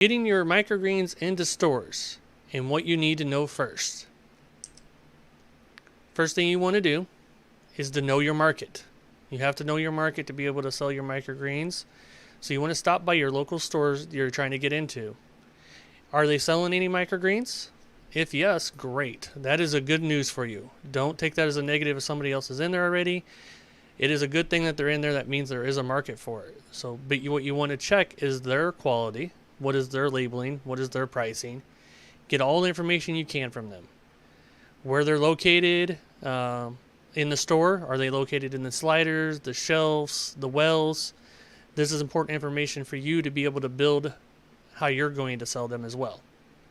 Getting your microgreens into stores and what you need to know first. First thing you want to do is to know your market. You have to know your market to be able to sell your microgreens. So you want to stop by your local stores you're trying to get into. Are they selling any microgreens? If yes, great. That is a good news for you. Don't take that as a negative if somebody else is in there already. It is a good thing that they're in there. That means there is a market for it. So, but what you want to check is their quality. What is their labeling? What is their pricing? Get all the information you can from them. Where they're located in the store. Are they located in the sliders, the shelves, the wells? This is important information for you to be able to build how you're going to sell them as well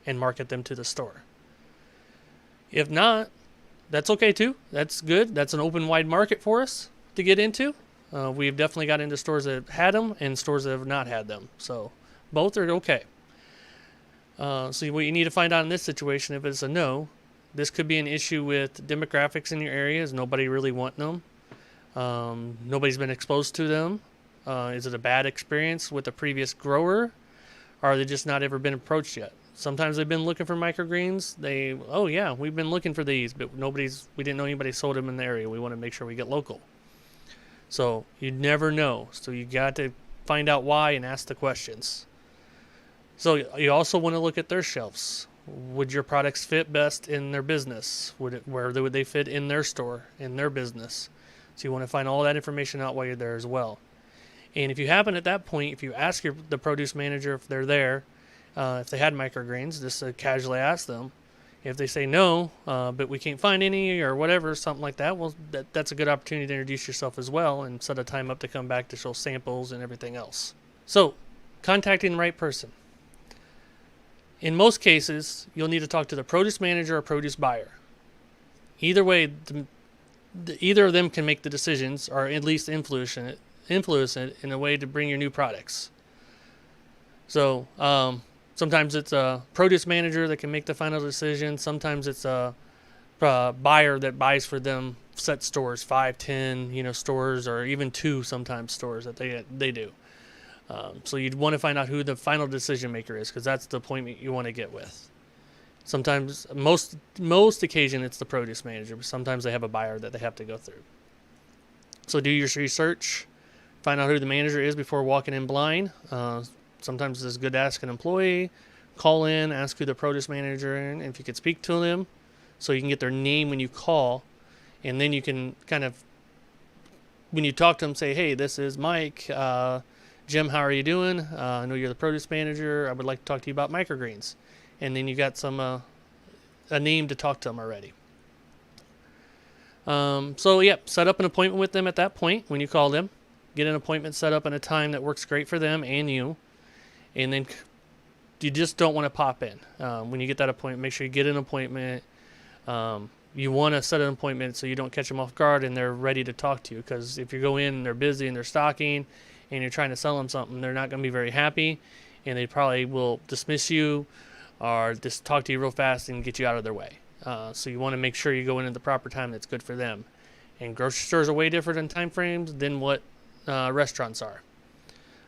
and market them to the store. If not, that's okay too. That's good. That's an open wide market for us to get into. We've definitely got into stores that have had them and stores that have not had them. So both are okay. So what you need to find out in this situation, if it's a no, this could be an issue with demographics in your area. Is nobody really wanting them? Nobody's been exposed to them. Is it a bad experience with the previous grower? Or are they just not ever been approached yet? Sometimes they've been looking for microgreens. Oh yeah, we've been looking for these, but we didn't know anybody sold them in the area. We want to make sure we get local. So you never know. So you got to find out why and ask the questions. So you also want to look at their shelves. Would your products fit best in their business? Where would they fit in their store, in their business? So you want to find all that information out while you're there as well. And if you happen at that point, if you ask the produce manager if they're there, if they had microgreens, just to casually ask them. If they say no, but we can't find any or whatever, something like that, well, that's a good opportunity to introduce yourself as well and set a time up to come back to show samples and everything else. So, contacting the right person. In most cases, you'll need to talk to the produce manager or produce buyer. Either way, either of them can make the decisions or at least influence it in a way to bring your new products. So, sometimes it's a produce manager that can make the final decision. Sometimes it's a buyer that buys for them set stores, 5, 10, stores, or even 2 sometimes stores that they do. So you'd want to find out who the final decision maker is, because that's the appointment you want to get with. Sometimes, most occasion, it's the produce manager, but sometimes they have a buyer that they have to go through. So do your research, find out who the manager is before walking in blind. Sometimes it's good to ask an employee, call in, ask who the produce manager is, and if you could speak to them, so you can get their name when you call, and then you can kind of, when you talk to them, say, hey, this is Mike. Jim, how are you doing? I know you're the produce manager. I would like to talk to you about microgreens. And then you got a name to talk to them already. Set up an appointment with them at that point when you call them. Get an appointment set up in a time that works great for them and you. And then you just don't want to pop in. When you get that appointment, make sure you get an appointment. You want to set an appointment so you don't catch them off guard and they're ready to talk to you. Because if you go in and they're busy and they're stocking and you're trying to sell them something, they're not going to be very happy, and they probably will dismiss you or just talk to you real fast and get you out of their way. So you want to make sure you go in at the proper time that's good for them. And grocery stores are way different in time frames than what restaurants are.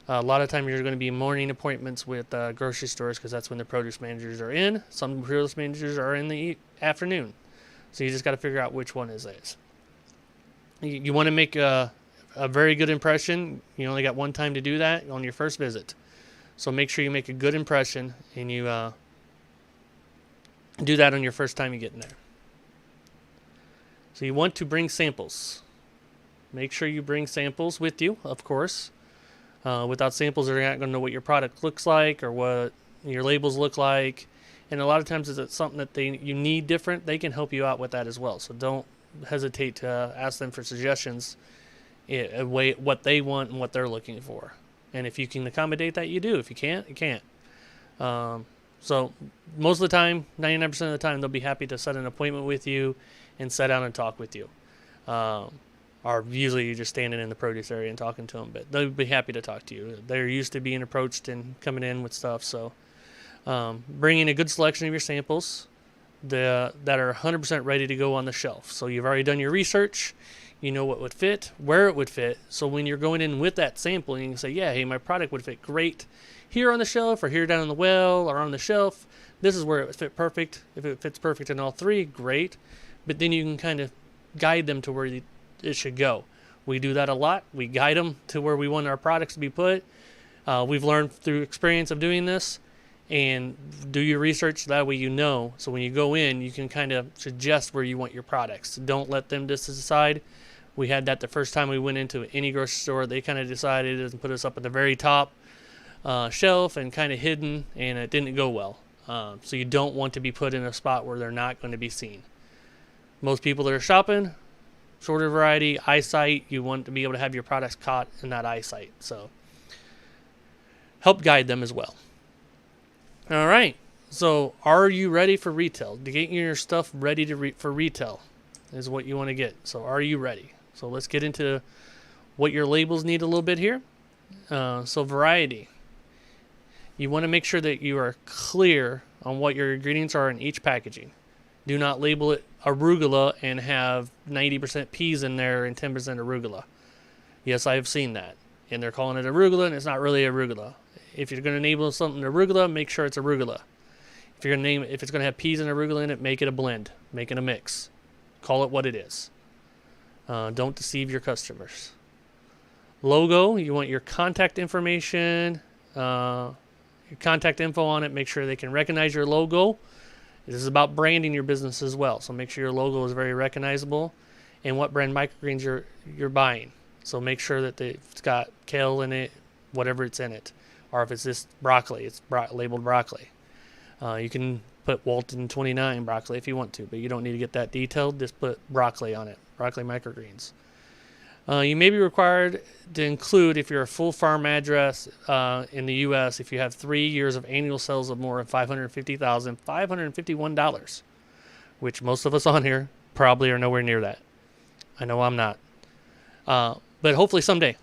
A lot of time you're going to be morning appointments with grocery stores because that's when the produce managers are in. Some produce managers are in the afternoon. So you just got to figure out which one is this. You want to make a very good impression. You only got one time to do that on your first visit. So make sure you make a good impression and you do that on your first time you get in there. So you want to bring samples. Make sure you bring samples with you, of course. Without samples, they're not going to know what your product looks like or what your labels look like. And a lot of times, if it's something that you need different, they can help you out with that as well. So don't hesitate to ask them for suggestions, what they want and what they're looking for. And if you can accommodate that, you do. If you can't, you can't. So most of the time, 99% of the time, they'll be happy to set an appointment with you and sit down and talk with you. Or usually you're just standing in the produce area and talking to them, but they'll be happy to talk to you. They're used to being approached and coming in with stuff. So bringing a good selection of your samples that are 100% ready to go on the shelf. So you've already done your research. You know what would fit, where it would fit. So when you're going in with that sample, you can say, yeah, hey, my product would fit great here on the shelf or here down in the well or on the shelf. This is where it would fit perfect. If it fits perfect in all three, great. But then you can kind of guide them to where it should go. We do that a lot. We guide them to where we want our products to be put. We've learned through experience of doing this. And do your research, that way you know. So when you go in, you can kind of suggest where you want your products. Don't let them just decide. We had that the first time we went into any grocery store. They kind of decided and put us up at the very top shelf and kind of hidden, and it didn't go well. So you don't want to be put in a spot where they're not going to be seen. Most people that are shopping, shorter variety, eyesight, you want to be able to have your products caught in that eyesight. So help guide them as well. All right. So are you ready for retail? To get your stuff ready for retail is what you want to get. So are you ready? So let's get into what your labels need a little bit here. So variety. You want to make sure that you are clear on what your ingredients are in each packaging. Do not label it arugula and have 90% peas in there and 10% arugula. Yes, I've seen that. And they're calling it arugula, and it's not really arugula. If you're going to label something arugula, make sure it's arugula. If you're going to name it, if it's going to have peas and arugula in it, make it a blend. Make it a mix. Call it what it is. Don't deceive your customers. Logo, you want your contact information, your contact info on it. Make sure they can recognize your logo. This is about branding your business as well. So make sure your logo is very recognizable and what brand microgreens you're buying. So make sure that it's got kale in it, whatever it's in it. Or if it's just broccoli, it's labeled broccoli. You can put Walton 29 broccoli if you want to, but you don't need to get that detailed. Just put broccoli on it, broccoli microgreens. You may be required to include, if you're a full farm address in the U.S., if you have 3 years of annual sales of more than $551, which most of us on here probably are nowhere near that. I know I'm not. But hopefully someday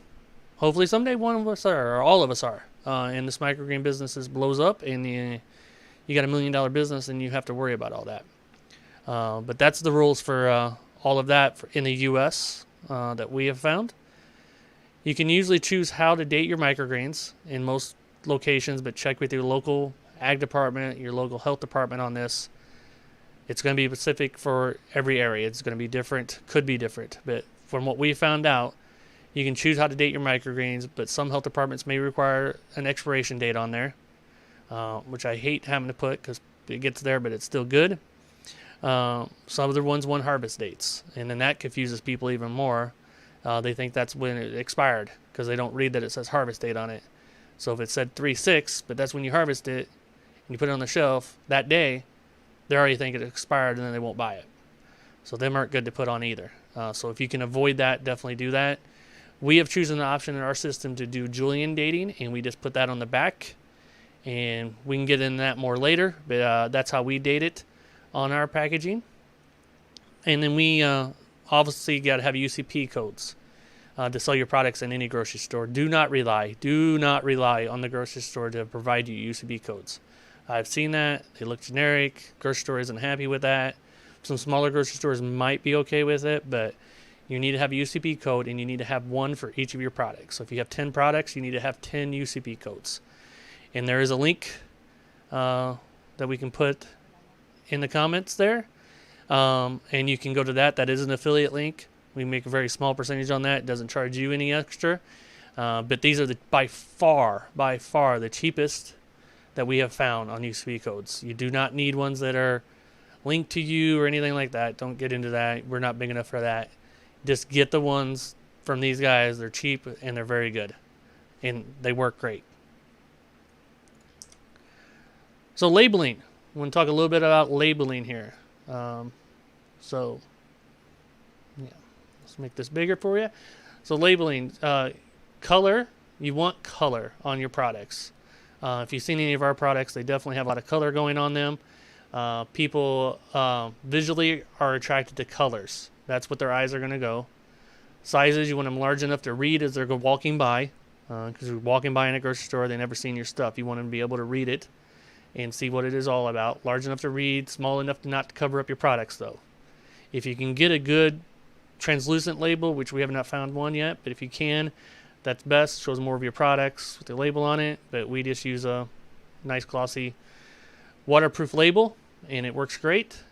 one of us are, or all of us are. And this microgreen business blows up, and you got $1 million business, and you have to worry about all that. But that's the rules for all of that in the U.S. That we have found. You can usually choose how to date your microgreens in most locations, but check with your local ag department, your local health department on this. It's going to be specific for every area. It's going to be different, could be different. But from what we found out, you can choose how to date your microgreens, but some health departments may require an expiration date on there, which I hate having to put because it gets there, but it's still good. Some other ones want harvest dates, and then that confuses people even more. They think that's when it expired because they don't read that it says harvest date on it. So if it said 3/6, but that's when you harvest it, and you put it on the shelf that day, they already think it expired, and then they won't buy it. So them aren't good to put on either. So if you can avoid that, definitely do that. We have chosen the option in our system to do Julian dating, and we just put that on the back, and we can get into that more later, but that's how we date it on our packaging. And then we obviously got to have UCP codes to sell your products in any grocery store. Do not rely on the grocery store to provide you UCP codes. I've seen that. They look generic. Grocery store isn't happy with that. Some smaller grocery stores might be okay with it, but you need to have a UCP code, and you need to have one for each of your products. So if you have 10 products, you need to have 10 UCP codes. And there is a link that we can put in the comments there, and you can go to that. That is an affiliate link. We make a very small percentage on that. It doesn't charge you any extra, but these are by far the cheapest that we have found on UCP codes. You do not need ones that are linked to you or anything like that. Don't get into that. We're not big enough for that. Just get the ones from these guys. They're cheap and they're very good, and they work great. So labeling. I want to talk a little bit about labeling here. So, yeah, let's make this bigger for you. So labeling, color. You want color on your products. If you've seen any of our products, they definitely have a lot of color going on them. People visually are attracted to colors. That's what their eyes are going to go. Sizes, you want them large enough to read as they're walking by. Because you're walking by in a grocery store, they've never seen your stuff. You want them to be able to read it and see what it is all about. Large enough to read, small enough to not cover up your products, though. If you can get a good translucent label, which we have not found one yet, but if you can, That's best. Shows more of your products with the label on it, but we just use a nice glossy waterproof label, and it works great.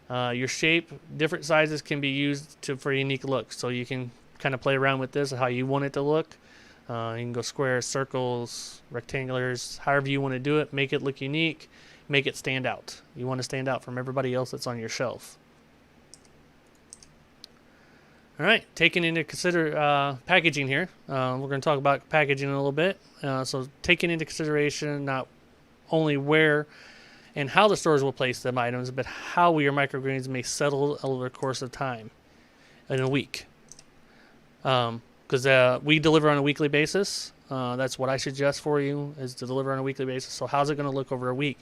Your shape, different sizes can be used for a unique look, so you can kind of play around with this how you want it to look. You can go squares, circles, rectangulars, however you want to do it. Make it look unique, make it stand out. You want to stand out from everybody else that's on your shelf. All right, taking into packaging here. We're going to talk about packaging in a little bit. So taking into consideration not only where and how the stores will place them items, but how your microgreens may settle over the course of time in a week. Because we deliver on a weekly basis. That's what I suggest for you, is to deliver on a weekly basis. So how's it going to look over a week?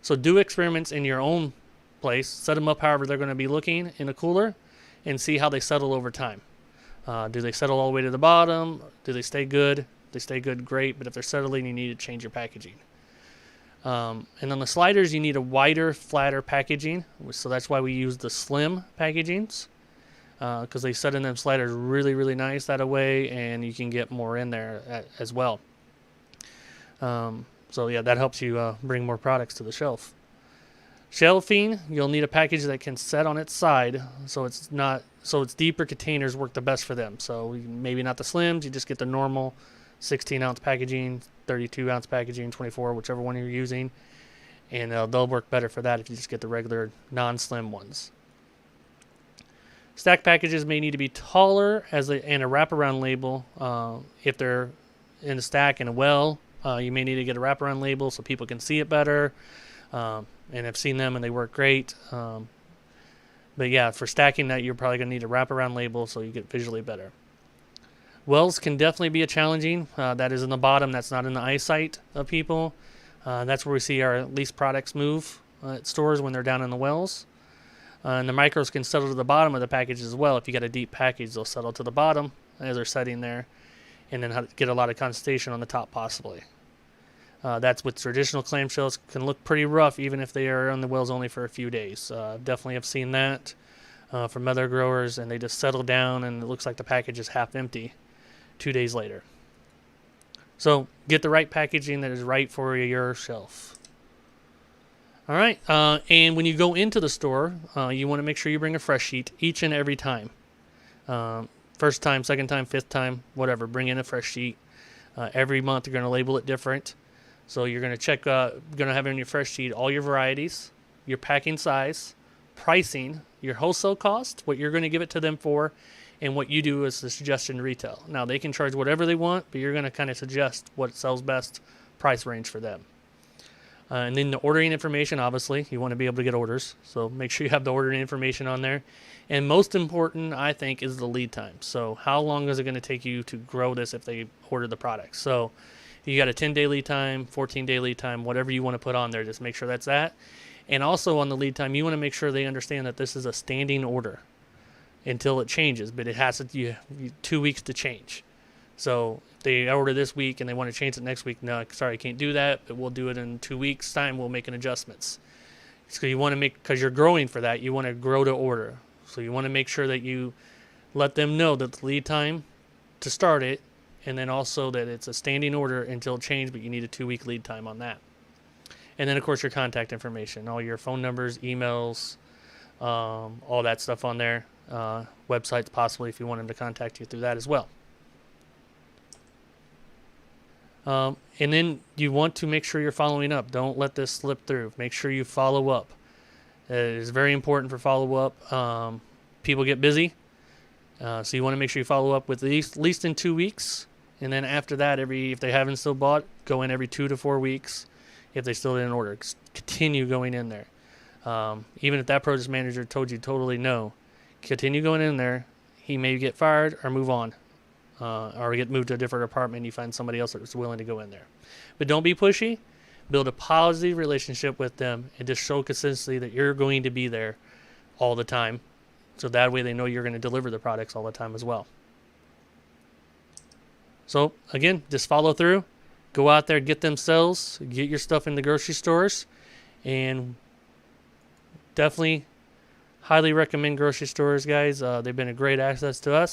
So do experiments in your own place. Set them up however they're going to be looking in a cooler, and see how they settle over time. Do they settle all the way to the bottom? Do they stay good? If they stay good, great. But if they're settling, you need to change your packaging. And on the sliders, you need a wider, flatter packaging. So that's why we use the slim packagings, because they set in them sliders really, really nice that way, and you can get more in there as well. So yeah, that helps you bring more products to the shelf. Shelving, you'll need a package that can set on its side, so its deeper containers work the best for them. So maybe not the slims, you just get the normal 16-ounce packaging, 32-ounce packaging, 24, whichever one you're using, and they'll work better for that if you just get the regular non-slim ones. Stack packages may need to be taller and a wraparound label. If they're in a stack in a well, you may need to get a wraparound label so people can see it better. And I've seen them and they work great. But yeah, for stacking that, you're probably going to need a wraparound label so you get visually better. Wells can definitely be a challenging. That is in the bottom. That's not in the eyesight of people. That's where we see our least products move at stores, when they're down in the wells. And the micros can settle to the bottom of the package as well. If you got a deep package, they'll settle to the bottom as they're setting there, and then get a lot of condensation on the top possibly. That's with traditional clamshells, can look pretty rough even if they are on the wells only for a few days. Definitely have seen that from other growers, and they just settle down and it looks like the package is half empty 2 days later. So get the right packaging that is right for your shelf. All right, and when you go into the store, you want to make sure you bring a fresh sheet each and every time. First time, second time, fifth time, whatever, bring in a fresh sheet. Every month you're going to label it different. So you're going to check, going to have in your fresh sheet all your varieties, your packing size, pricing, your wholesale cost, what you're going to give it to them for, and what you do as the suggestion retail. Now they can charge whatever they want, but you're going to kind of suggest what sells best, price range for them. And then the ordering information, obviously, you want to be able to get orders. So make sure you have the ordering information on there. And most important, I think, is the lead time. So how long is it going to take you to grow this if they order the product? So you got a 10-day lead time, 14-day lead time, whatever you want to put on there, just make sure that's that. And also on the lead time, you want to make sure they understand that this is a standing order until it changes, but it has to 2 weeks to change. So if they order this week and they want to change it next week, no, sorry, I can't do that, but we'll do it in 2 weeks' time. We'll make an adjustments. So you want to make, because you're growing for that, you want to grow to order. So you want to make sure that you let them know that the lead time to start it, and then also that it's a standing order until it changes, but you need a 2-week lead time on that. And then, of course, your contact information, all your phone numbers, emails, all that stuff on there. Websites, possibly, if you want them to contact you through that as well. And then you want to make sure you're following up. Don't let this slip through. Make sure you follow up. It is very important for follow-up. People get busy, so you want to make sure you follow up with at least in 2 weeks. And then after that, if they haven't still bought, go in every 2 to 4 weeks. If they still didn't order, continue going in there. Even if that produce manager told you totally no, continue going in there. He may get fired or move on. Or get moved to a different department and you find somebody else that's willing to go in there. But don't be pushy. Build a positive relationship with them and just show consistency that you're going to be there all the time. So that way they know you're going to deliver the products all the time as well. So again, just follow through. Go out there, get them sales, get your stuff in the grocery stores, and definitely highly recommend grocery stores, guys. They've been a great access to us.